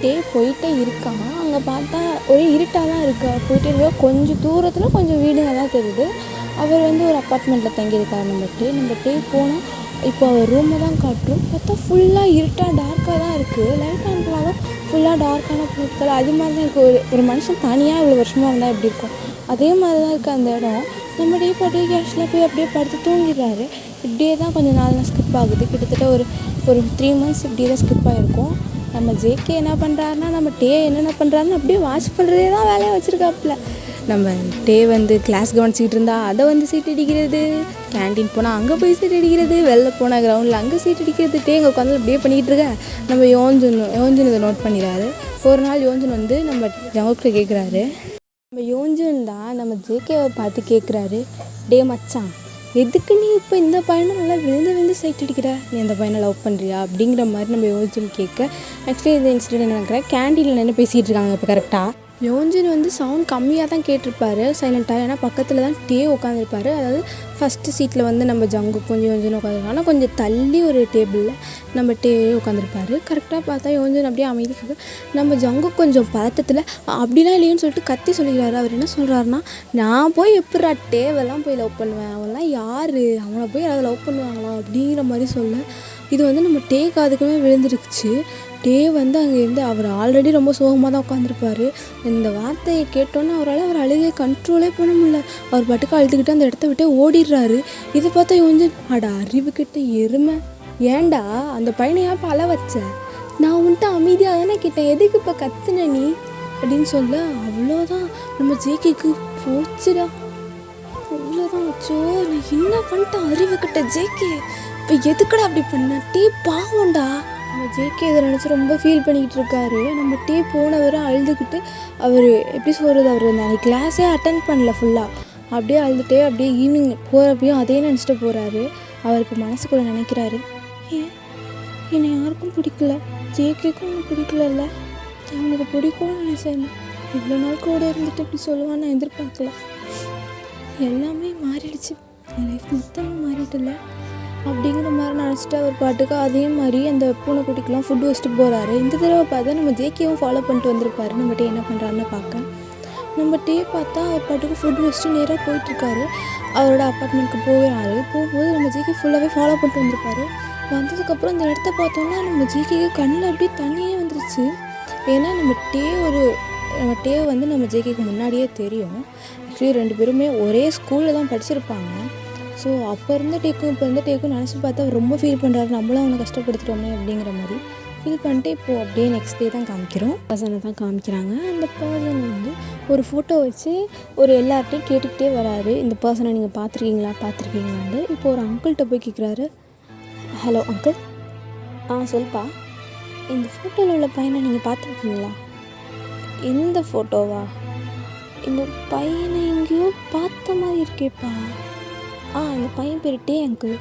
டே போயிட்டே இருக்கான். அங்கே பார்த்தா ஒரே இருட்டாக தான் இருக்கா. போயிட்டே இருக்க கொஞ்சம் தூரத்தில் கொஞ்சம் வீடுங்கள்லாம் தெரியுது. அவர் வந்து ஒரு அப்பார்ட்மெண்ட்டில் தங்கியிருக்காரு. நம்ம டே போனால் இப்போ அவர் ரூமை தான் காட்டுறோம். பார்த்தா ஃபுல்லாக இருட்டாக டார்க்காக தான் இருக்குது. லைட் ஆன் பண்ணாலும் ஃபுல்லாக டார்க்கான பொருட்கள் அது மாதிரி தான் இருக்குது. ஒரு மனுஷன் தனியாக இவ்வளோ வருஷமாக இருந்தால் எப்படி இருக்கும், அதே மாதிரி தான் இருக்குது அந்த இடம். நம்ம டே பாட்டு கேஷில் போய் அப்படியே படுத்து தூங்கிடுறாரு. இப்படியே தான் கொஞ்சம் நாள் ஸ்கிப் ஆகுது. கிட்டத்தட்ட ஒரு 3 months இப்படியே தான் ஸ்கிப் ஆகிருக்கும். நம்ம ஜேகே என்ன பண்ணுறாருன்னா நம்ம டே என்னென்ன பண்ணுறாருன்னு அப்படியே வாட்ச் பண்ணுறதே தான் வேலையாக வச்சுருக்காப்புல. நம்ம டே வந்து கிளாஸ் கவனிச்சிக்கிட்டு இருந்தால் அதை வந்து சீட் அடிக்கிறது, கேன்டீன் போனால் அங்கே போய் சீட் அடிக்கிறது, வெளில போனால் கிரவுண்டில் அங்கே சீட் அடிக்கிறது. டே இங்கே உட்காந்து அப்படியே பண்ணிக்கிட்டு இருக்கேன். நம்ம யோஞ்சன் இதை நோட் பண்ணிடுறாரு. ஒரு நாள் யோஞ்சன் வந்து நம்ம ஜங்குக்கிட்ட கேட்குறாரு. நம்ம யோஞ்சன் தான் நம்ம ஜேகேவை பார்த்து கேட்குறாரு, டே மச்சான், எதுக்கு நீ இப்போ இந்த பையனை நல்லா விழுந்து சைட் அடிக்கிற, நீ அந்த பையனை லவ் பண்ணுறியா அப்படிங்கிற மாதிரி நம்ம யோஞ்சன் கேட்க, ஆக்சுவலி இந்த இன்சிடென்ட் என்ன நினைக்கிறேன், கேண்டீனில் நின்று பேசிகிட்டு இருக்காங்க. இப்போ கரெக்டாக யோஞ்சன் வந்து சவுண்ட் கம்மியாக தான் கேட்டிருப்பாரு சைலண்ட்டாக. ஏன்னா பக்கத்தில் தான் டே உட்காந்துருப்பாரு. அதாவது ஃபஸ்ட்டு சீட்டில் வந்து நம்ம ஜங்கு கொஞ்சம் யோஞ்சன் உட்காந்துருக்காங்க. ஆனால் கொஞ்சம் தள்ளி ஒரு டேபிளில் நம்ம டே உட்காந்துருப்பாரு. கரெக்டாக பார்த்தா யோஞ்சன் அப்படியே அமைதியாக, நம்ம ஜங்கு கொஞ்சம் பதட்டத்தில் அப்படிலாம் இல்லையோன்னு சொல்லிட்டு கத்தி சொல்லிக்கிறாரு. அவர் என்ன சொல்கிறாருன்னா, நான் போய் எப்படா டேவெல்லாம் போய் லவ் பண்ணுவேன், அவன்லாம் யார், அவனை போய் யாராவது லவ் பண்ணுவாங்களா அப்படிங்கிற மாதிரி சொல்ல, இது வந்து நம்ம டே காதுக்குமே விழுந்துருக்குச்சு. டே வந்து அங்கேருந்து அவர் ஆல்ரெடி ரொம்ப சோகமாக தான் உட்காந்துருப்பார். இந்த வார்த்தையை கேட்டோன்னே அவர் அழுகையை கண்ட்ரோலே பண்ண முடியல. அவர் பாட்டுக்கு அழுதுகிட்டு அந்த இடத்த விட்டே ஓடிடுறாரு. இதை பார்த்தா கொஞ்சம் அட அறிவுக்கிட்ட எருமை, ஏன்டா அந்த பையனை ஏன் அழ வச்ச, நான் உன்ட்ட அமைதியாக தானே கேட்டேன், எதுக்கு இப்போ கத்துன நீ அப்படின்னு சொல்ல, அவ்வளோதான் நம்ம ஜேகேக்கு போச்சுடா, அவ்வளோதான். வச்சோ நான் என்ன பண்ணிட்டேன் அறிவுக்கிட்ட, ஜேகே இப்போ எதுக்குடா அப்படி பண்ண, டே பாவம்டா. நம்ம ஜேகே இதை நினச்சி ரொம்ப ஃபீல் பண்ணிக்கிட்டு இருக்காரு. நம்ம டே போனவரை அழுதுகிட்டு, அவர் எப்படி சொல்கிறது, அவர் அந்த கிளாஸே அட்டன் பண்ணல ஃபுல்லாக, அப்படியே அழுதுகிட்டே அப்படியே ஈவினிங் போகிறப்பையும் அதே நினச்சிட்டு போகிறாரு. அவர் இப்போ மனசுக்குள்ளே நினைக்கிறாரு, ஏன் என்னை யாருக்கும் பிடிக்கல, ஜேகேக்கும் எனக்கு பிடிக்கல, அவனுக்கு பிடிக்கும்னு நினச்சேன், இவ்வளோ நாள் கூட இருந்துட்டு இப்படி சொல்லுவான்னு நான் எதிர்பார்க்கல, எல்லாமே மாறிடுச்சு, என் லைஃப் மொத்தமாக மாறிட்டுல அப்படிங்கிற மாதிரி நினச்சிட்டு அவர் பாட்டுக்கு அதே மாதிரி அந்த பூனைக்குட்டிக்கெலாம் ஃபுட்டு வச்சுட்டு போகிறாரு. இந்த தடவை பார்த்தா நம்ம ஜேகேவும் ஃபாலோ பண்ணிட்டு வந்திருப்பாரு. நம்ம டே என்ன பண்ணுறாருன்னு பார்க்க, நம்ம டே பார்த்தா அவர் பாட்டுக்கு ஃபுட்டு வச்சுட்டு நேராக போயிட்டுருக்காரு. அவரோட அப்பார்ட்மெண்ட்டுக்கு போகிறாரு. போகும்போது நம்ம ஜேகே ஃபுல்லாகவே ஃபாலோ பண்ணிட்டு வந்திருப்பாரு. வந்ததுக்கப்புறம் இந்த இடத்த பார்த்தோன்னா நம்ம ஜேகேக்கு கண்ணில் அப்படியே தண்ணியே வந்துருச்சு. ஏன்னா நம்ம டே வந்து நம்ம ஜேகேக்கு முன்னாடியே தெரியும். ஆக்சுவலி 2 பேருமே ஒரே ஸ்கூலில் தான் படிச்சிருப்பாங்க. ஸோ அப்போ இருந்த டேக்கும் இப்போ இருந்த டேக்கும் நினச்சி பார்த்தா அவர் ரொம்ப ஃபீல் பண்ணுறாரு, நம்மளும் அவனை கஷ்டப்படுத்துகிறோமே அப்படிங்கிற மாதிரி ஃபீல் பண்ணிட்டு இப்போது அப்படியே நெக்ஸ்ட் டே தான் காமிக்கிறோம். பர்சனை தான் காமிக்கிறாங்க. அந்த பர்சன் வந்து ஒரு ஃபோட்டோ வச்சு ஒரு எல்லார்ட்டையும் கேட்டுக்கிட்டே வராரு, இந்த பர்சனை நீங்கள் பார்த்துருக்கீங்களான்னு. இப்போ ஒரு அங்கிள்கிட்ட போய் கேட்குறாரு, ஹலோ அங்கிள், சொல்ப்பா, இந்த ஃபோட்டோவில் உள்ள பையனை நீங்கள் பார்த்துருக்கீங்களா? இந்த ஃபோட்டோவா? இந்த பையனை எங்கேயோ பார்த்த மாதிரி இருக்கேப்பா. அந்த பையன் பேர் டே அங்கிள்.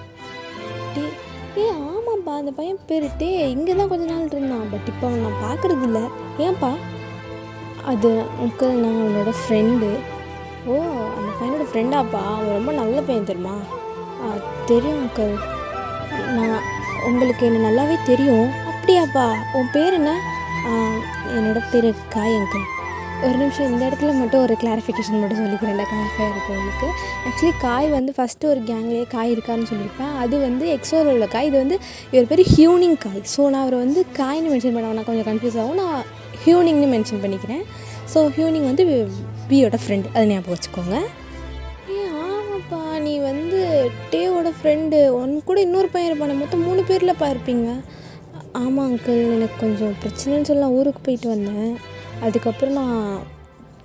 ஆமாப்பா, அந்த பையன் பேர் டே, இங்கே தான் கொஞ்ச நாள் இருந்தான், பட் இப்போ அவன் நான் பார்க்குறது இல்லை, ஏன்ப்பா? அது அங்கிள், நான் அவனோட ஃப்ரெண்டு. ஓ, அந்த பையனோட ஃப்ரெண்டாப்பா? அவன் ரொம்ப நல்ல பையன் தெரியுமா? தெரியும் அங்கிள், உங்களுக்கு என்ன நல்லாவே தெரியும். அப்படியாப்பா? உன் பேர் என்ன? என்னோட பேர் காய் அங்கிள். ஒரு நிமிஷம் இந்த இடத்துல மட்டும் ஒரு கிளாரிஃபிகேஷன் மட்டும் சொல்லிக்கிறேன், கிளாரிஃபை இருக்கும் உங்களுக்கு. ஆக்சுவலி காய் வந்து ஃபஸ்ட்டு ஒரு கேங்லேயே காய் இருக்கான்னு சொல்லியிருப்பேன். அது வந்து எக்ஸோவில் உள்ள காய். இது வந்து இவர் பேர் ஹியூனிங் காய். ஸோ நான் அவரை வந்து காய்னு மென்ஷன் பண்ண நான் கொஞ்சம் கன்ஃபியூஸ் ஆகும், நான் ஹியூனிங்னு மென்ஷன் பண்ணிக்கிறேன். ஸோ ஹியூனிங் வந்து பியோட ஃப்ரெண்டு, அதை ஞாபகம் வச்சுக்கோங்க. ஆமாப்பா, நீ வந்து டேவோட ஃப்ரெண்டு, ஒன்று கூட இன்னொரு பையன் இருப்பானே, மொத்தம் 3 பேரில் இருப்பீங்க. ஆமாம் அங்கிள், எனக்கு கொஞ்சம் பிரச்சனைன்னு சொல்லலாம், ஊருக்கு போயிட்டு வந்தேன். அதுக்கப்புறம் நான்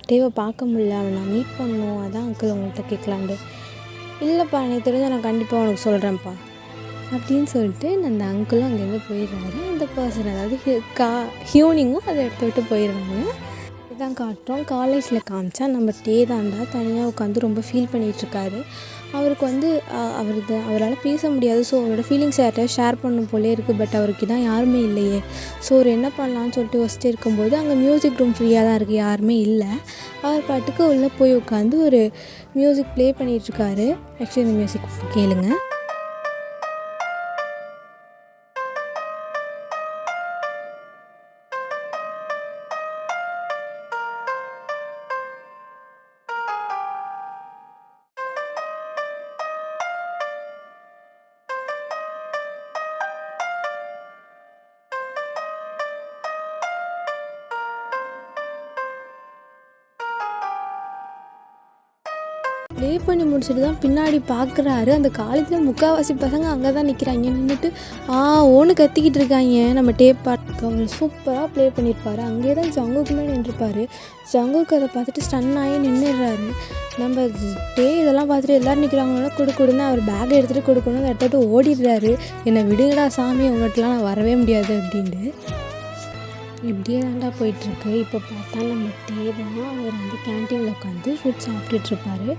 டேவை பார்க்க முடியல, அவனை நான் மீட் பண்ணணும், அதான் அங்கிள் உங்கள்கிட்ட கேட்கலான்ட்டு. இல்லைப்பா, எனக்கு தெரிஞ்ச நான் கண்டிப்பாக உனக்கு சொல்கிறேன்ப்பா அப்படின்னு சொல்லிட்டு அந்த அங்கிளும் அங்கேருந்து போயிடுறாரு. அந்த பர்சன், அதாவது ஹியூனிங்கும் அதை எடுத்து விட்டு போயிடுறாங்க. இதுதான் காட்டுறோம். காலேஜில் காமிச்சா நம்ம டே தாண்டா தனியாக உட்காந்து ரொம்ப ஃபீல் பண்ணிகிட்ருக்காரு. அவருக்கு வந்து அவரால் பேச முடியாது. ஸோ அவரோட ஃபீலிங்ஸ் யார்கிட்ட ஷேர் பண்ணும் போலே இருக்குது. பட் அவருக்கு தான் யாருமே இல்லையே. ஸோ அவர் என்ன பண்ணலான்னு சொல்லிட்டு யோசிச்சுட்டு இருக்கும்போது அங்கே மியூசிக் ரூம் ஃப்ரீயாக தான் இருக்குது, யாருமே இல்லை. அவர் பாட்டுக்கு உள்ளே போய் உட்காந்து ஒரு மியூசிக் ப்ளே பண்ணிகிட்ருக்காரு. ஆக்சுவலி இந்த மியூசிக் கேளுங்க. ப்ளே பண்ணி முடிச்சுட்டு தான் பின்னாடி பார்க்குறாரு. அந்த காலேஜில் முக்கால்வாசி பசங்க அங்கே தான் நிற்கிறாங்க. நின்றுட்டு ஓன்னு கத்திக்கிட்டு இருக்காங்க. நம்ம டேப் பாட்டுக்கு அவர் சூப்பராக ப்ளே பண்ணியிருப்பார். அங்கேயே தான் ஜங்குக்குமே நின்றுருப்பார். ஜங்குக்கு அதை பார்த்துட்டு ஸ்டன் ஆகி நின்றுடுறாரு. நம்ம இதெல்லாம் பார்த்துட்டு எல்லோரும் நிற்கிறாங்களோ கொடுன்னு அவர் பேக்கை எடுத்துகிட்டு கொடுக்கணும் அதை எடுத்துகிட்டு ஓடிடுறாரு. என்னை விடுங்கடா சாமி, உங்கள்கிட்டலாம் நான் வரவே முடியாது அப்படின்ட்டு. இப்படியே தாண்டா போயிட்டுருக்கு. இப்போ பார்த்தா நம்ம தான் அவர் வந்து கேன்டீனில் உட்காந்து ஃபுட் சாப்பிட்டுட்ருப்பாரு.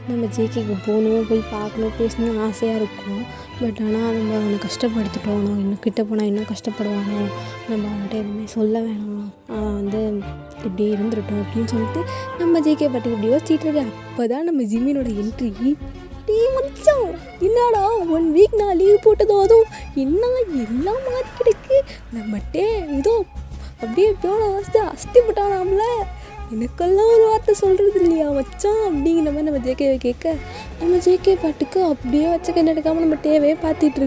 நம்ம ஜேகேக்கு போகணும், போய் பார்க்கணும், பேசணும்னு ஆசையாக இருக்கும். பட் ஆனால் நம்ம அவனை கஷ்டப்படுத்திட்டோம். நான் இன்னும் கிட்டே போனால் இன்னும் கஷ்டப்படுவானோ, நம்ம அவன்கிட்ட எதுவுமே சொல்ல வேணாம், அவன் வந்து இப்படி இருந்துட்டோம் அப்படின்னு சொல்லிட்டு நம்ம ஜேகே பாட்டுக்கு இப்படி யோசிச்சுட்டு இருக்கேன். அப்போ தான் நம்ம ஜிம்மினோட என்ட்ரி. மச்சான் என்னடா 1 வீக் நான் லீவ் போட்டதும் அதுவும் என்ன எல்லாம் மாறி கிடக்கு. நம்மகிட்டே இதோ அப்படியே போன அஸ்தி போட்டானாம்ல, எனக்கெல்லாம் ஒரு வார்த்தை சொல்கிறது இல்லையா மச்சான் அப்படிங்கிற மாதிரி நம்ம ஜேகேவை கேட்க, நம்ம ஜேகே பாட்டுக்கு அப்படியே வச்ச கண்ணு எடுக்காமல் நம்ம டேவே பார்த்துட்டே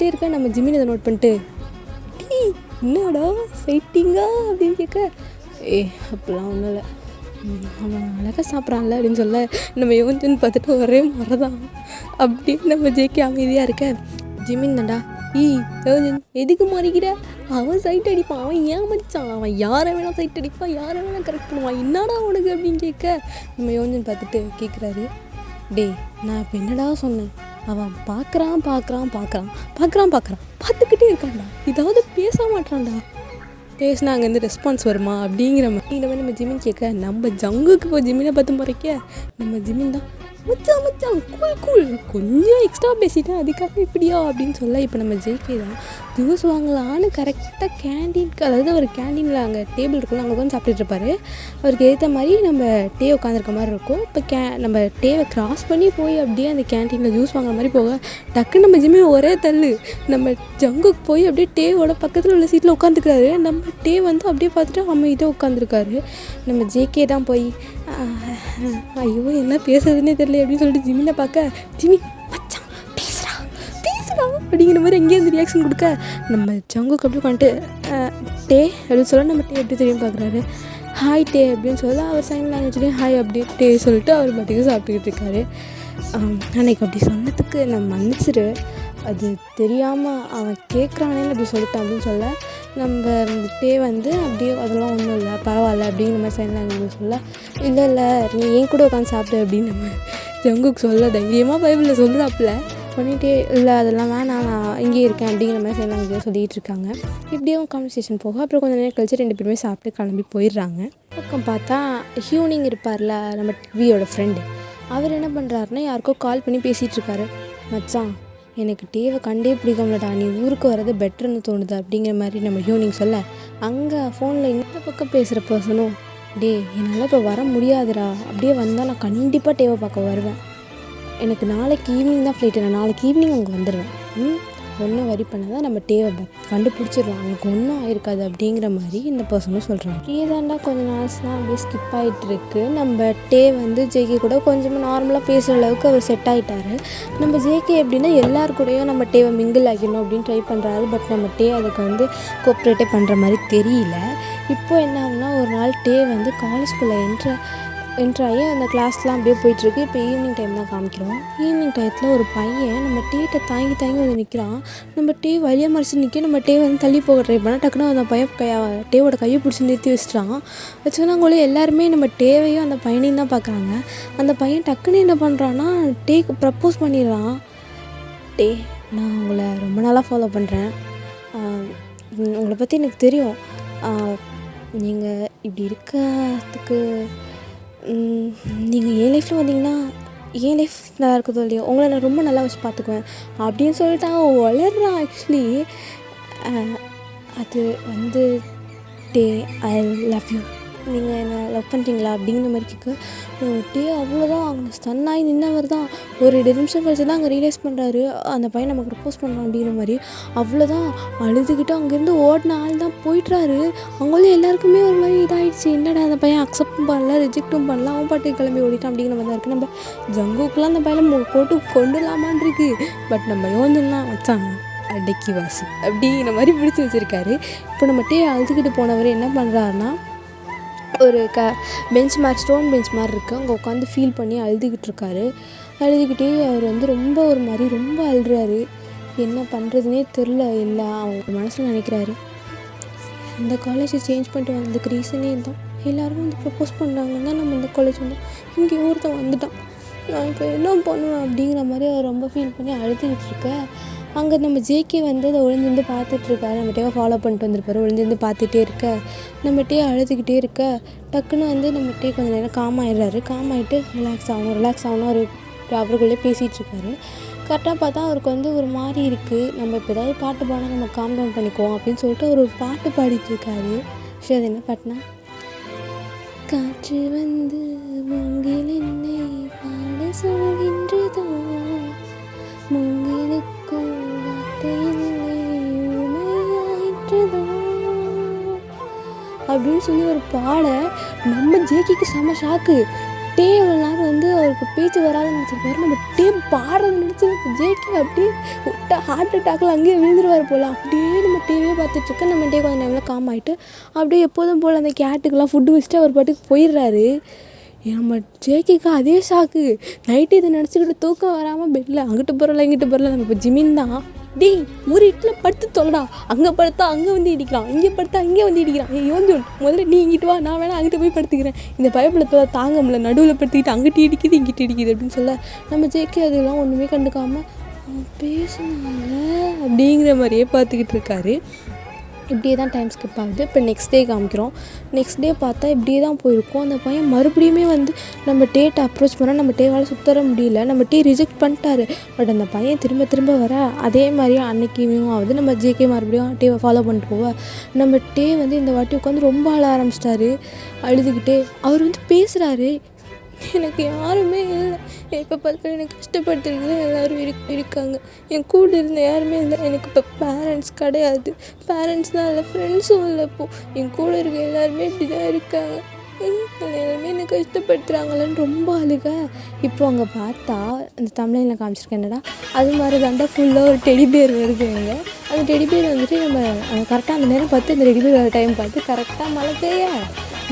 இருக்க. நம்ம ஜிம்மின் அதை நோட் பண்ணிட்டு, என்னடா சைட்டிங்கா அப்படின்னு கேட்க, அப்படிலாம் ஒன்றும் இல்லை, அவன் அழகாக சாப்பிட்றான்ல அப்படின்னு சொல்ல, நம்ம யோஞ்சன் பார்த்துட்டு ஒரே முறை தான் அப்படின்னு நம்ம ஜேகே அமைதியாக இருக்க. ஜிம்மின் தாண்டா, யோஜன் எதுக்கு மாறிக்கிற, அவன் சைட் அடிப்பான், அவன் ஏன் மச்சான், அவன் யாரை வேணால் சைட் அடிப்பான், யாரை வேணால் கரெக்ட் பண்ணுவான், என்னடா அவனுக்கு அப்படின்னு கேட்க, நம்ம யோஜன் பார்த்துட்டு கேட்குறாரு, நான் இப்போ என்னடா சொன்னேன், அவன் பார்த்துக்கிட்டே இருக்கான்டா, ஏதாவது பேச மாட்டான்டா, பேசினா அங்கேருந்து ரெஸ்பான்ஸ் வருமா அப்படிங்கிற மாதிரி நம்ம ஜிம்மின் கேட்க, நம்ம ஜங்குக்கு இப்போ ஜிம்மினை பார்த்து முறைக்க, நம்ம ஜிம்மின் தான் மச்சான் கூல் கொஞ்சம் எக்ஸ்ட்ரா பேசிட்டேன் அதுக்காக இப்படியா அப்படின்னு சொல்ல, இப்போ நம்ம ஜேகே தான் ஜூஸ் வாங்கலான்னு கரெக்டாக கேன்டீனுக்கு, அதாவது ஒரு கேன்டீனில் அங்கே டேபிள் இருக்குல்ல, அங்கே உட்காந்து சாப்பிட்டுட்டு இருப்பார். அவருக்கு ஏற்ற மாதிரி நம்ம டே உட்காந்துருக்க மாதிரி இருக்கும். இப்போ நம்ம டேவை கிராஸ் பண்ணி போய் அப்படியே அந்த கேன்டீனில் ஜூஸ் வாங்குற மாதிரி போக, டக்குன்னு நம்ம ஜிம்மி ஒரே தள்ளு நம்ம ஜங்குக்கு போய் அப்படியே டேவோட பக்கத்தில் உள்ள சீட்டில் உட்காந்துருக்காரு. நம்ம டே வந்து அப்படியே பார்த்துட்டு அமைதியாக உட்காந்துருக்காரு. நம்ம ஜேகே தான் போய் ஐயோ என்ன பேசுறதுன்னே தெரியல அப்படின்னு சொல்லிட்டு ஜிம்மினை பார்க்க, ஜிம்மி மச்சான் பேசுடா அப்படிங்கிற மாதிரி எங்கேயிருந்து ரியாக்ஷன் கொடுக்க, நம்ம ஜங்குக்கு அப்படி உட்காந்துட்டு டே அப்படின்னு சொல்ல, நம்ம டே எப்படி தெரியும் பார்க்குறாரு. ஹாய் டே அப்படின்னு சொல்ல, அவர் சைன் லாங்குவேஜ்லேயும் ஹாய் அப்படி டே சொல்லிட்டு அவர் பாட்டுக்கு சாப்பிட்டுக்கிட்டு இருக்காரு. அன்னைக்கு அப்படி சொன்னதுக்கு நான் மன்னிச்சிரு, அது தெரியாமல் அவன் கேட்குறானேன்னு அப்படி சொல்லிட்டான் அப்படின்னு சொல்ல, நம்ம டே வந்து அப்படியே அதெல்லாம் ஒன்றும் இல்லை பரவாயில்ல அப்படிங்கிற மாதிரி சைன் லாங்குவேஜ் சொல்ல, இல்லை நீ ஏன் கூட உட்காந்து சாப்பிட்டு அப்படின்னு நம்ம ஜங்குக்கு சொல்ல, தைரியமாக பைபிளில் சொல்கிறாப்புல பண்ணிகிட்டே, இல்லை அதெல்லாம் வேணாம் நான் இங்கேயே இருக்கேன் அப்படிங்கிற மாதிரி சைன் லாங்குவேஜ் சொல்லிகிட்டு இருக்காங்க. இப்படியே கான்வர்சேஷன் போக அப்புறம் கொஞ்சம் நேரம் கழிச்சு 2 பேருமே சாப்பிட்டு கிளம்பி போயிடுறாங்க. பக்கம் பார்த்தா ஹியூனிங் இருப்பார்ல நம்ம டிவியோட ஃப்ரெண்டு, அவர் என்ன பண்ணுறாருன்னா யாருக்கோ கால் பண்ணி பேசிகிட்ருக்காரு. மச்சான் எனக்கு டேவை கண்டே பிடிக்காமலடா, நீ ஊருக்கு வர்றது பெட்டர்னு தோணுது அப்படிங்கிற மாதிரி நம்ம ஹியூனிங் சொல்ல, அங்கே ஃபோனில் இந்த பக்கம் பேசுகிற பர்சனும், என்னால் இப்போ வர முடியாதுடா, அப்படியே வந்தால் நான் கண்டிப்பாக டேவை பார்க்க வருவேன், எனக்கு நாளைக்கு ஈவினிங் தான் ஃப்ளைட்டு, நான் நாளைக்கு ஈவினிங் அங்கே வந்துடுவேன், ஒன்றும் வரி பண்ணாதான் நம்ம டேவை கண்டுபிடிச்சிடலாம், அவனுக்கு ஒன்றும் ஆயிருக்காது அப்படிங்கிற மாதிரி இந்த பர்சனும் சொல்கிறாங்க. ஏதாண்டா கொஞ்சம் நாள்ஸ்லாம் அப்படியே ஸ்கிப் ஆகிட்டுருக்கு. நம்ம டே வந்து ஜேகே கூட கொஞ்சமாக நார்மலாக பேசுகிற அளவுக்கு அவர் செட் ஆகிட்டாரு. நம்ம ஜேகே எப்படின்னா எல்லாருக்கூடையும் நம்ம டேவை மிங்கிள் ஆகிடணும் அப்படின்னு ட்ரை பண்ணுறாரு. பட் நம்ம டே அதுக்கு வந்து கோஆப்ரேட்டே பண்ணுற மாதிரி தெரியல. இப்போ என்ன ஆகுனா, ஒரு நாள் டே வந்து காலேஜ்குள்ளே என்ட்ராகி அந்த கிளாஸ்லாம் அப்படியே போயிட்டுருக்கு. இப்போ ஈவினிங் டைம் தான் காமிக்கிறோம். ஈவினிங் டயத்தில் ஒரு பையன் நம்ம டேட்டை தாங்கி வந்து நிற்கிறான். நம்ம டே வழியாக மறைச்சி நிற்க, நம்ம டே வந்து தள்ளி போக ட்ரை பண்ணால் டக்குன்னு அந்த பையன் டேவோட கையை பிடிச்சி நிறுத்தி வச்சுட்டான். வச்சுனாங்களே எல்லாருமே நம்ம டேவையும் அந்த பையனையும் தான் பார்க்குறாங்க. அந்த பையன் டக்குன்னு என்ன பண்ணுறான்னா டேக்கு ப்ரப்போஸ் பண்ணிடுறான். நான் உங்களை ரொம்ப நாளாக ஃபாலோ பண்ணுறேன், உங்களை பற்றி எனக்கு தெரியும், நீங்கள் இப்படி இருக்கிறதுக்கு நீங்கள் என் லைஃப்பில் வந்தீங்கன்னா என் லைஃப் நல்லா இருக்குதோ இல்லையோ, உங்களை நான் ரொம்ப நல்லா வச்சு பார்த்துக்குவேன் அப்படின்னு சொல்லிட்டு அவன் வளர்றான். ஆக்சுவலி அது வந்து ஐ லவ் யூ, நீங்கள் என்ன லவ் பண்ணுறீங்களா அப்படிங்கிற மாதிரி கேட்க, அவ்வளோதான் அவங்க ஸ்டன் ஆகி நின்னவர் தான். ஒரு 2 நிமிஷம் கழிச்சு தான் அங்கே ரியலைஸ் பண்ணுறாரு அந்த பையன் நமக்கு ப்ரப்போஸ் பண்ணுறான் அப்படிங்கிற மாதிரி. அவ்வளோதான் அழுதுகிட்டு அங்கேருந்து ஓடின ஆள் தான் போயிட்டுறாரு. அவங்களும் எல்லாருக்குமே ஒரு மாதிரி இதாகிடுச்சு, என்னடா அந்த பையன் அக்செப்டும் பண்ணல ரிஜெக்டும் பண்ணல, அவன் பாட்டுக்கு கிளம்பி ஓடிட்டான் அப்படிங்கிற மாதிரி தான் இருக்குது. நம்ம ஜங்குக்கெலாம் அந்த பையனை போட்டு கொண்டுலாமான் இருக்கு. பட் நம்ம யோஞ்சன்லாம் வச்சாங்க அடக்கி வாசி அப்படிங்கிற மாதிரி பிடிச்சி வச்சுருக்காரு. இப்போ நம்ம அழுதுகிட்டு போனவர் என்ன பண்ணுறாருன்னா ஒரு பெஞ்ச் மாதிரி ஸ்டோன் பெஞ்ச் மாதிரி இருக்குது. அங்கே உட்காந்து ஃபீல் பண்ணி அழுதுகிட்டு இருக்காரு. அழுதுகிட்டே அவர் வந்து ரொம்ப ஒரு மாதிரி ரொம்ப அழுறாரு. என்ன பண்ணுறதுனே தெரில. இல்லை அவங்க மனசில் நினைக்கிறாரு, இந்த காலேஜை சேஞ்ச் பண்ணிட்டு வந்ததுக்கு ரீசனே தான், எல்லோரும் வந்து ப்ரப்போஸ் பண்ணாங்கன்னா நம்ம இந்த காலேஜ் வந்தோம், இங்கே ஒருத்தன் வந்துட்டான், நான் இப்போ என்ன பண்ணுவேன் அப்படிங்கிற மாதிரி அவர் ரொம்ப ஃபீல் பண்ணி அழுதுகிட்டு இருக்க. அங்கே நம்ம ஜேகே வந்து அதை ஒளிஞ்சிருந்து பார்த்துட்ருக்காரு. நம்மகிட்டே ஃபாலோ பண்ணிட்டு வந்திருப்பாரு. ஒளிஞ்சிருந்து பார்த்துட்டே இருக்க, நம்மகிட்டே அழுதுகிட்டே இருக்க, டக்குன்னு வந்து நம்மகிட்டே கொஞ்சம் நேரம் காம் ஆகிட்டு ரிலாக்ஸ் ஆகணும் அவருக்குள்ளே பேசிகிட்டு இருக்காரு. கரெக்டாக பார்த்தா அவருக்கு வந்து ஒரு மாதிரி இருக்குது. நம்ம இப்போ ஏதாவது பாட்டு பாடினா நம்ம காம் டவுன் பண்ணிக்குவோம் அப்படின்னு சொல்லிட்டு ஒரு பாட்டு பாடிட்டு இருக்காரு. ஸோ அது என்ன பாட்டுனா, காற்று வந்து மூங்கில் என்னை பாட சொல்கின்றதோ, மூங்கிலுக்குள் வார்த்தை இல்லை உமையாயின்றதோ அப்படின்னு சொல்லி ஒரு பாட நம்ம ஜேகிக்கு செம்ம ஷாக்கு. எவ்வளோ நேரம் வந்து அவருக்கு பேச்சு வராதுன்னு நினச்சிருப்பாரு. நம்ம பாடுறது நினச்சி ஜேகே அப்படியே ஹார்ட் அட்டாக்கில் அங்கேயே விழுந்துருவார் போல். அப்படியே நம்ம டிவியே பார்த்துட்ருக்க. நம்ம கொஞ்சம் நேரத்தில் காம் ஆகிட்டு அப்படியே எப்போதும் போல் அந்த கேட்டுக்கெலாம் ஃபுட்டு வச்சுட்டு அவர் பாட்டுக்கு போயிடுறாரு. நம்ம ஜேகேக்கு அதே ஷாக்கு. நைட்டு இதை நினச்சிக்கிட்டு தூக்கம் வராமல் பெட்டில் அங்கிட்டு போகிறல இங்கிட்டு போகிறல. நம்ம இப்போ ஜிமின் தான், டேய் ஒரு இட்டில் படுத்து தொலைடா, அங்கே படுத்தா அங்கே வந்து இடிக்கிறான், இங்கே படுத்தா அங்கே வந்து இடிக்கிறான், யோஞ்சோன் முதல்ல நீ இங்கிட்டு வா, நான் வேணா அங்கிட்ட போய் படுத்துக்கிறேன், இந்த பயப்படத்தில் தாங்க முடியல, நடுவில் படுத்துக்கிட்டு அங்கிட்டு இடிக்குது இங்கிட்டு இடிக்குது அப்படின்னு சொல்ல நம்ம ஜேகே அதெல்லாம் ஒன்றுமே கண்டுக்காமல் பேசினால அப்படிங்கிற மாதிரியே பார்த்துக்கிட்டு இருக்காரு. இப்படியே தான் டைம் ஸ்கிப் ஆகுது. இப்போ நெக்ஸ்ட் டே காமிக்கிறோம். நெக்ஸ்ட் டே பார்த்தா இப்படியே தான் போயிருக்கோம். அந்த பையன் மறுபடியுமே வந்து நம்ம டேட்டை அப்ரோச் பண்ணால் நம்ம டேவால் சுத்தர முடியல. நம்ம டே ரிஜெக்ட் பண்ணிட்டாரு. பட் அந்த பையன் திரும்ப வர அதே மாதிரியே அன்னைக்குமே ஆகுது. நம்ம ஜேகே மறுபடியும் டேவை ஃபாலோ பண்ணிட்டு போவ நம்ம டே வந்து இந்த வாட்டி உட்காந்து ரொம்ப அழ ஆரம்பிச்சிட்டாரு. அழுதுகிட்டே அவர் வந்து பேசுகிறாரு, எனக்கு யாருமே இல்லை, எப்போ பார்த்தாலும் எனக்கு கஷ்டப்படுத்துறது எல்லோரும் இருக்காங்க, என் கூட இருந்த யாருமே இல்லை, எனக்கு இப்போ பேரண்ட்ஸ் கிடையாது, பேரண்ட்ஸ் தான் இல்லை, ஃப்ரெண்ட்ஸும் இல்லை, இப்போது என் கூட இருக்க எல்லாருமே இப்படி தான் இருக்காங்க, எல்லாருமே என்னை கஷ்டப்படுத்துகிறாங்களேன்னு ரொம்ப அழுக. இப்போ அங்கே பார்த்தா அந்த தமிழில் காமிச்சிருக்கேன் என்னடா அது மாதிரி தாண்டா ஃபுல்லாக ஒரு டெடி பேர் வருது. அங்கே அந்த டெடி பேர் வந்துட்டு நம்ம கரெக்டாக அந்த நேரம் பார்த்து அந்த டெடி பேர் டைம் பார்த்து கரெக்டாக மழை பெய்ய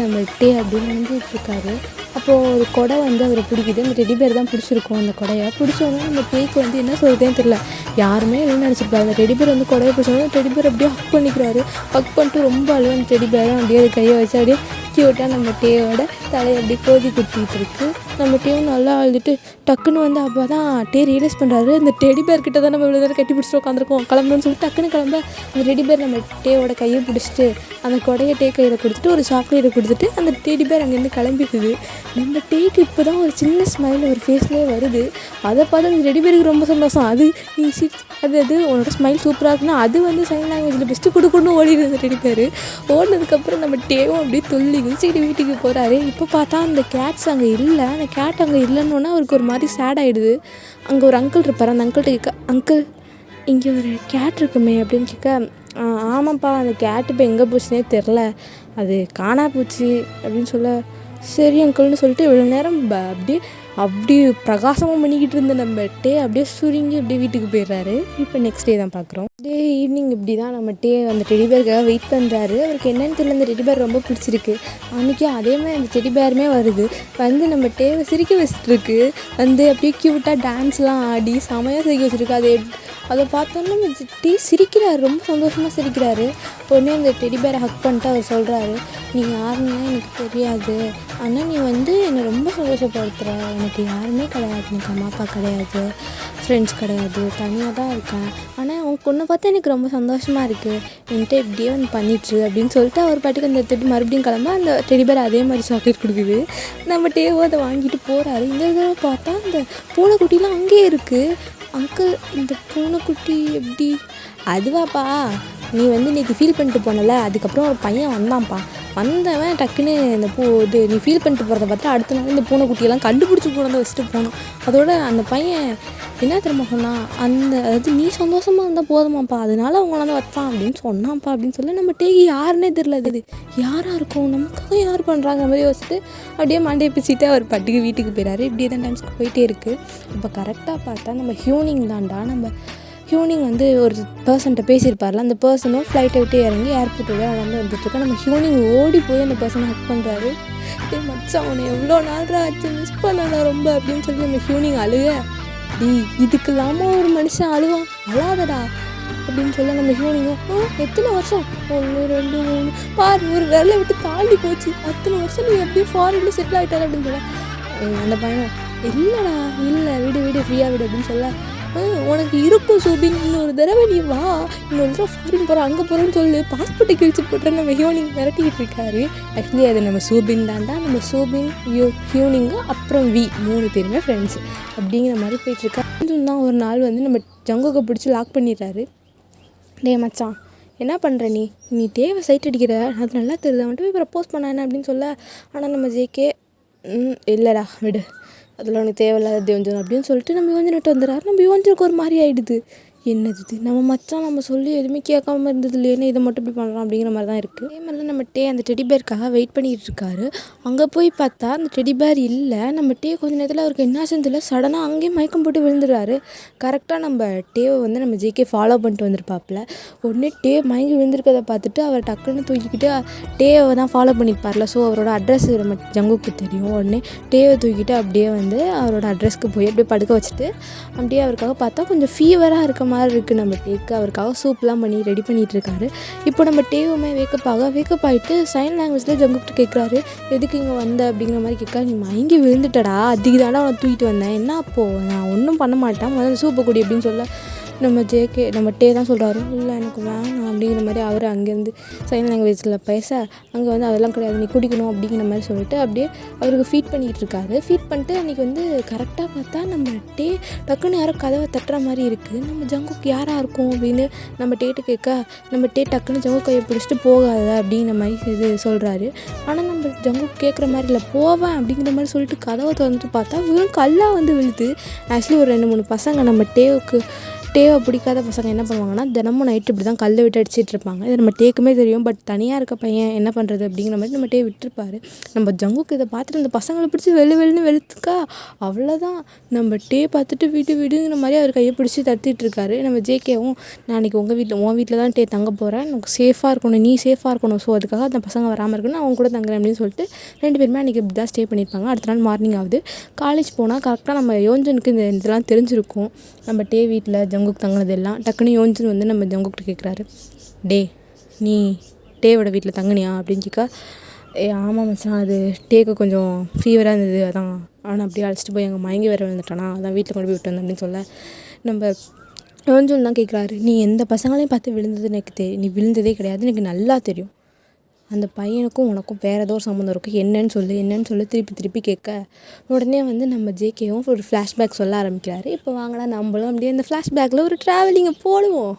நம்ம டே அப்படின்னு வந்துட்டுருக்காரு. அப்போது ஒரு கொடை வந்து அவரை பிடிக்குது. அந்த டெடி பேர் தான் பிடிச்சிருக்கோம். அந்த கொடையை பிடிச்சோன்னா நம்ம டேக்கு வந்து என்ன சொல்கிறதேன்னு தெரியல, யாருமே இல்லைன்னு நினச்சிருப்பாரு. அந்த டெடி பேர் வந்து கொடையை பிடிச்சோன்னா டெடி பேர் அப்படியே ஹக் பண்ணிக்கிறாரு. ஹக் பண்ணிட்டு ரொம்ப அழுவ அந்த டெடி பேரை அப்படியே அது கையை வச்சு அப்படியே க்யூட்டாக நம்ம டேயோட தலையை அப்படியே கோதி குத்திட்டு இருக்கு. நம்ம டேவும் நல்லா அழுதுட்டு டக்குன்னு வந்து அப்போ தான் டே ரியலைஸ் பண்ணுறாரு, இந்த டெடி பேர் கிட்ட தான் நம்ம இவ்வளோ நேரம் கட்டி பிடிச்சிட்டு உட்காந்துருக்கோம், கிளம்பணும்னு சொல்லிட்டு டக்குன்னு கிளம்ப அந்த டெடி பேர் நம்ம டேவோட கையை பிடிச்சிட்டு அந்த கொடையை டே கையில் கொடுத்துட்டு ஒரு சாக்லேட்டை கொடுத்துட்டு அந்த டெடி பேர் அங்கேருந்து கிளம்பிக்குது. நம்ம டேக்கு இப்போ தான் ஒரு சின்ன ஸ்மைல் ஒரு ஃபேஸ்லேயே வருது. அதை பார்த்து அந்த டெடி பேருக்கு ரொம்ப சந்தோஷம். அது நீ அது உன்னோட ஸ்மைல் சூப்பராக இருக்குன்னா அது வந்து சைன் லாங்குவேஜில் பெஸ்ட்டு கொடுக்கணும்னு ஓடிடுது அந்த டெடி பேர். ஓடினதுக்கப்புறம் நம்ம டேவும் அப்படியே துள்ளி குதிச்சுக்கிட்டு வீட்டுக்கு போகிறாரு. இப்போ பார்த்தா அந்த கேட்ஸ் அங்கே இல்லை. அந்த கேட் அங்கே இல்லைன்னொன்னா அவருக்கு ஒரு மாதிரி சேட் ஆகிடுது. அங்கே ஒரு அங்கிள் இருப்பார். அந்த அங்கிள்கிட்ட கேட்க, அங்கிள் இங்கே ஒரு கேட் இருக்குமே அப்படின்னு கேட்க, ஆமாப்பா அந்த கேட் இப்போ எங்கே போச்சுனே தெரில, அது காணா போச்சு அப்படின்னு சொல்ல, சரி அங்கிள்னு சொல்லிட்டு இவ்வளோ நேரம் அப்படி பிரகாசமாக பண்ணிக்கிட்டு இருந்த நம்ம டே அப்படியே சுருங்கி அப்படியே வீட்டுக்கு போயிடுறாரு. இப்போ நெக்ஸ்ட் டே தான் பார்க்குறோம். டே ஈவினிங் இப்படி தான் நம்ம டே அந்த டெடி பேருக்காக வெயிட் பண்ணுறாரு. அவருக்கு என்னென்னு தெரியல, அந்த டெடி பேர் ரொம்ப பிடிச்சிருக்கு. அன்றைக்கி அதே மாதிரி அந்த டெடி பேருமே வருது, வந்து நம்ம டேவை சிரிக்க வச்சுட்டுருக்கு. வந்து அப்படியே க்யூட்டாக டான்ஸ்லாம் ஆடி செமையாக சிரிக்க வச்சுருக்கு. அதை பார்த்தோன்னா நம்ம டே சிரிக்கிறாரு, ரொம்ப சந்தோஷமாக சிரிக்கிறாரு. உடனே அந்த டெடி பேரை ஹக் பண்ணிட்டு அவர் சொல்கிறாரு, நீ யாருன்னா எனக்கு தெரியாது, ஆனால் நீ வந்து என்னை ரொம்ப சந்தோஷப்படுத்துகிற, எனக்கு யாருமே கிடையாது, எனக்கு அம்மா அப்பா கிடையாது, ஃப்ரெண்ட்ஸ் கிடையாது, தனியாக தான் இருக்கேன், ஆனால் அவங்க ஒன்றை பார்த்தா எனக்கு ரொம்ப சந்தோஷமாக இருக்குது, என்கிட்ட இப்படியே வந்து பண்ணிட்டுரு அப்படின்னு சொல்லிட்டு அவர் பாட்டுக்கு அந்த டெடி மறுபடியும் கிளம்ப அந்த டெடி பேர் அதே மாதிரி சாக்லேட் கொடுக்குது. நம்ம டேவோ அதை வாங்கிட்டு போகிறாரு. இந்த தடவை பார்த்தா அந்த பூனைக்குட்டிலாம் அங்கேயே இருக்குது. அங்கிள் இந்த பூனைக்குட்டி எப்படி? அதுவாப்பா, நீ வந்து இன்றைக்கி ஃபீல் பண்ணிட்டு போனல, அதுக்கப்புறம் ஒரு பையன் வந்தான்ப்பா, வந்தவன் டக்குன்னு இந்த நீ ஃபீல் பண்ணிட்டு போகிறத பார்த்தா அடுத்த நாள் இந்த பூனைக்குட்டியெல்லாம் கண்டுபிடிச்சி கொண்டு வச்சுட்டு போனான். அதோட அந்த பையன் என்ன தெரியுமா சொன்னான், அதாவது நீ சந்தோஷமாக இருந்தால் போதுமாப்பா, அதனால அவங்கள வந்து வச்சான் அப்படின்னு சொன்னான்ப்பா அப்படின்னு சொல்லி நம்ம டேக்கு யாருன்னே தெரில. அது யாராக இருக்கும், நமக்காக யார் பண்ணுறாங்க மாதிரி யோசிச்சுட்டு அப்படியே மண்டையை பிச்சுட்டு அவர் பட்டுக்கு வீட்டுக்கு போயிறாரு. இப்படியே தான் டைம்ஸ்க்கு போயிட்டே இருக்குது. இப்போ கரெக்டாக பார்த்தா நம்ம ஹியூனிங் தாண்டா நம்ம ஹியூனிங் வந்து ஒரு பர்சன்ட்ட பேசியிருப்பார்ல, அந்த பர்சனும் ஃப்ளைட்டை விட்டு இறங்கி ஏர்போர்ட் வழியா நடந்து வந்துட்டுருக்கா. நம்ம ஹியூனிங் ஓடி போய் அந்த பர்சனை ஹக் பண்ணுறாரு. மச்சான் அவனை எவ்வளோ நாள்ரா ஆச்சு, மிஸ் பண்ணடா ரொம்ப அப்படின்னு சொல்லி நம்ம ஹியூனிங் அழுக, இதுக்கு இல்லாமல் ஒரு மனுஷன் அழுவான், அழாதடா அப்படின்னு சொல்ல நம்ம ஹியூனிங்க எத்தனை வருஷம் 1 2 3 பாரு ஒரு விரலை விட்டு தாண்டி போச்சு, அத்தனை வருஷம் நீ எப்படியும் ஃபாரின்ல செட்டில் ஆகிட்டாரு அப்படின்னு சொல்ல அந்த பையனும் இல்லைடா இல்லை விடு விடு ஃப்ரீயாக விடு அப்படின்னு சொல்ல உனக்கு இருக்கும் சூபின், இன்னொரு தடவை நீ வா, இன்னொரு தடவை ஃபாரின் போகிறோம் அங்கே போகிறோன்னு சொல்லி பாஸ்போர்ட்டை கிழிச்சு போட்டுற நம்ம ஹியூனிங் மிரட்டிக்கிட்டு இருக்காரு. ஆக்சுவலி அது நம்ம சூபின் தான்டா. நம்ம சூபின் ஹியூனிங்கு அப்புறம் 3 பேருமே ஃப்ரெண்ட்ஸ் அப்படிங்கிற மாதிரி போயிட்டுருக்கா. தான் ஒரு நாள் வந்து நம்ம ஜங்குக்கை பிடிச்சி லாக் பண்ணிடுறாரு. டேய் மச்சான் என்ன பண்ணுற நீ தேவை சைட் அடிக்கிற, அது நல்லா தெரியுது, அவன்ட்டு போய் ப்ரப்போஸ் பண்ணானே அப்படின்னு சொல்ல, ஆனால் நம்ம ஜேகே இல்லைடா விடு, அதில் உனக்கு தேவையில்லாத தேவஞ்சன் அப்படின்னு சொல்லிட்டு நம்ம யுவஞ்சனிட்டு வந்துடுறாரு. நம்ம யுவஞ்சனுக்கு ஒரு மாதிரி ஆகிடுது, என்னது நம்ம மச்சான் நம்ம சொல்லி எதுவுமே கேட்காம இருந்தது இல்லையே, இதை மட்டும் இப்படி பண்ணுறோம் அப்படிங்கிற மாதிரி தான் இருக்குது. அதே மாதிரிலாம் நம்ம அந்த டெடி பேருக்காக வெயிட் பண்ணிகிட்டு இருக்காரு. அங்கே போய் பார்த்தா அந்த டெடி பேர் இல்லை. நம்ம கொஞ்ச நேரத்தில் அவருக்கு என்ன செஞ்சில்ல, சடனாக அங்கேயே மயக்கம் போட்டு விழுந்துடுறாரு. கரெக்டாக நம்ம டேவை வந்து நம்ம ஜேகே ஃபாலோ பண்ணிட்டு வந்திருப்பாப்புல. உடனே மயங்கி விழுந்திருக்கிறத பார்த்துட்டு அவர் டக்குன்னு தூக்கிக்கிட்டு டேவை தான் ஃபாலோ பண்ணியிருப்பார்ல, ஸோ அவரோட அட்ரஸ் நம்ம ஜங்குக்கு தெரியும். உடனே டேவை தூக்கிட்டு அப்படியே வந்து அவரோட அட்ரஸ்க்கு போய் அப்படியே படுக்க வச்சுட்டு அப்படியே அவருக்காக பார்த்தா கொஞ்சம் ஃபீவராக இருக்க மாதிரி இருக்குது. நம்ம அவருக்காக சூப்லாம் பண்ணி ரெடி பண்ணிகிட்டு இருக்காரு. இப்போ நம்ம டேவுமே வேக்கப் ஆகிட்டு சைன் லாங்குவேஜில் ஜங்குக்கிட்ட கேட்குறாரு, எதுக்கு இங்கே வந்த அப்படிங்கிற மாதிரி கேட்க, நீ மயங்கி விழுந்துட்டடா, அதுக்கு தானே அவனை தூக்கிட்டு வந்தேன், என்ன அப்போது நான் ஒன்றும் பண்ண மாட்டேன், முதல்ல சூப்பை குடி அப்படின்னு சொல்ல நம்ம நம்ம டே தான் சொல்கிறாரு, இல்லை எனக்கு வேணாம் அப்படிங்கிற மாதிரி அவர் அங்கேருந்து சைன் லாங்குவேஜில் பேச அங்கே வந்து அதெல்லாம் கிடையாது, நீ குடிக்கணும் அப்படிங்கிற மாதிரி சொல்லிட்டு அப்படியே அவருக்கு ஃபீட் பண்ணிகிட்டு இருக்காரு. ஃபீட் பண்ணிட்டு அன்றைக்கி வந்து கரெக்டாக பார்த்தா நம்ம டக்குன்னு யாரோ கதவை தட்டுற மாதிரி இருக்குது. நம்ம ஜங்குக்கு யாராக இருக்கும் அப்படின்னு நம்ம கேட்க நம்ம டக்குன்னு ஜங்கு கையை பிடிச்சிட்டு போகாத அப்படிங்கிற மாதிரி இது சொல்கிறாரு. ஆனால் நம்ம ஜங்குக்கு கேட்குற மாதிரி இல்லை, போவேன் அப்படிங்கிற மாதிரி சொல்லிட்டு கதவை திறந்துட்டு பார்த்தா வெறும் கல்லாக வந்து விழுது. ஆக்சுவலி ஒரு 2-3 பசங்க நம்ம டேவை பிடிக்காத பசங்க என்ன பண்ணுவாங்கன்னா தினமும் நைட்டு இப்படி தான் கல்லை விட்டு அடிச்சிட்டு இருப்பாங்க. இது நம்ம டேக்குமே தெரியும். பட் தனியாக இருக்க பையன் என்ன பண்ணுறது அப்படிங்கிற மாதிரி நம்ம விட்டுருப்பாரு. நம்ம ஜங்குக்கு இதை பார்த்துட்டு அந்த பசங்களை பிடிச்சி வெளுன்னு வெளுத்துக்கா, அவ்வளோதான். நம்ம பார்த்துட்டு விடுங்கிற மாதிரி அவர் கையை பிடிச்சி தட்டிட்டு இருக்காரு. நம்ம ஜேகேவும் நான் அன்றைக்கி உன் வீட்டில் தான் தங்க போகிறேன், எனக்கு சேஃபாக இருக்கணும், நீ சேஃபாக இருக்கணும், ஸோ அதுக்காக அந்த பசங்க வராமல் இருக்கணும், அவங்க கூட தங்குறேன் அப்படின்னு சொல்லிட்டு 2 பேருமே அன்றைக்கி இப்படி தான் ஸ்டே பண்ணியிருப்பாங்க. அடுத்த நாள் மார்னிங் ஆகுது. காலேஜ் போனால் கரெக்டாக நம்ம யோஞ்சனுக்கு இதெல்லாம் தெரிஞ்சிருக்கும். நம்ம வீட்டில் ஜங்குக்கு தங்கினது எல்லாம் டக்குன்னு யோஞ்சன் வந்து நம்ம ஜங்குக்கிட்ட கேட்குறாரு, நீ டேவோட வீட்டில் தங்கினியா அப்படின்னு கேட்க, ஆமாம் மச்சான், அது டேக்கு கொஞ்சம் ஃபீவராக இருந்தது, அதான் ஆனால் அப்படியே அழைச்சிட்டு போய் அங்கே மயங்கி வேறு விழுந்துட்டானா, அதான் வீட்டில் கொண்டு போய் விட்டு வந்தேன் அப்படின்னு சொல்ல நம்ம யோஞ்சன் தான் கேட்குறாரு, நீ எந்த பசங்களையும் பார்த்து விழுந்தது எனக்கு நீ விழுந்ததே கிடையாது, எனக்கு நல்லா தெரியும், அந்த பையனுக்கும் உனக்கும் வேறு ஏதோ ஒரு சம்மந்தம் இருக்குது, என்னன்னு சொல்லி திருப்பி கேட்க உடனே வந்து நம்ம ஜேகேவும் ஒரு ஃப்ளாஷ்பேக் சொல்ல ஆரம்பிக்கிறாரு. இப்போ வாங்கடா நம்மளும் அப்படியே அந்த ஃப்ளாஷ்பேக்கில் ஒரு ட்ராவலிங்கை போடுவோம்.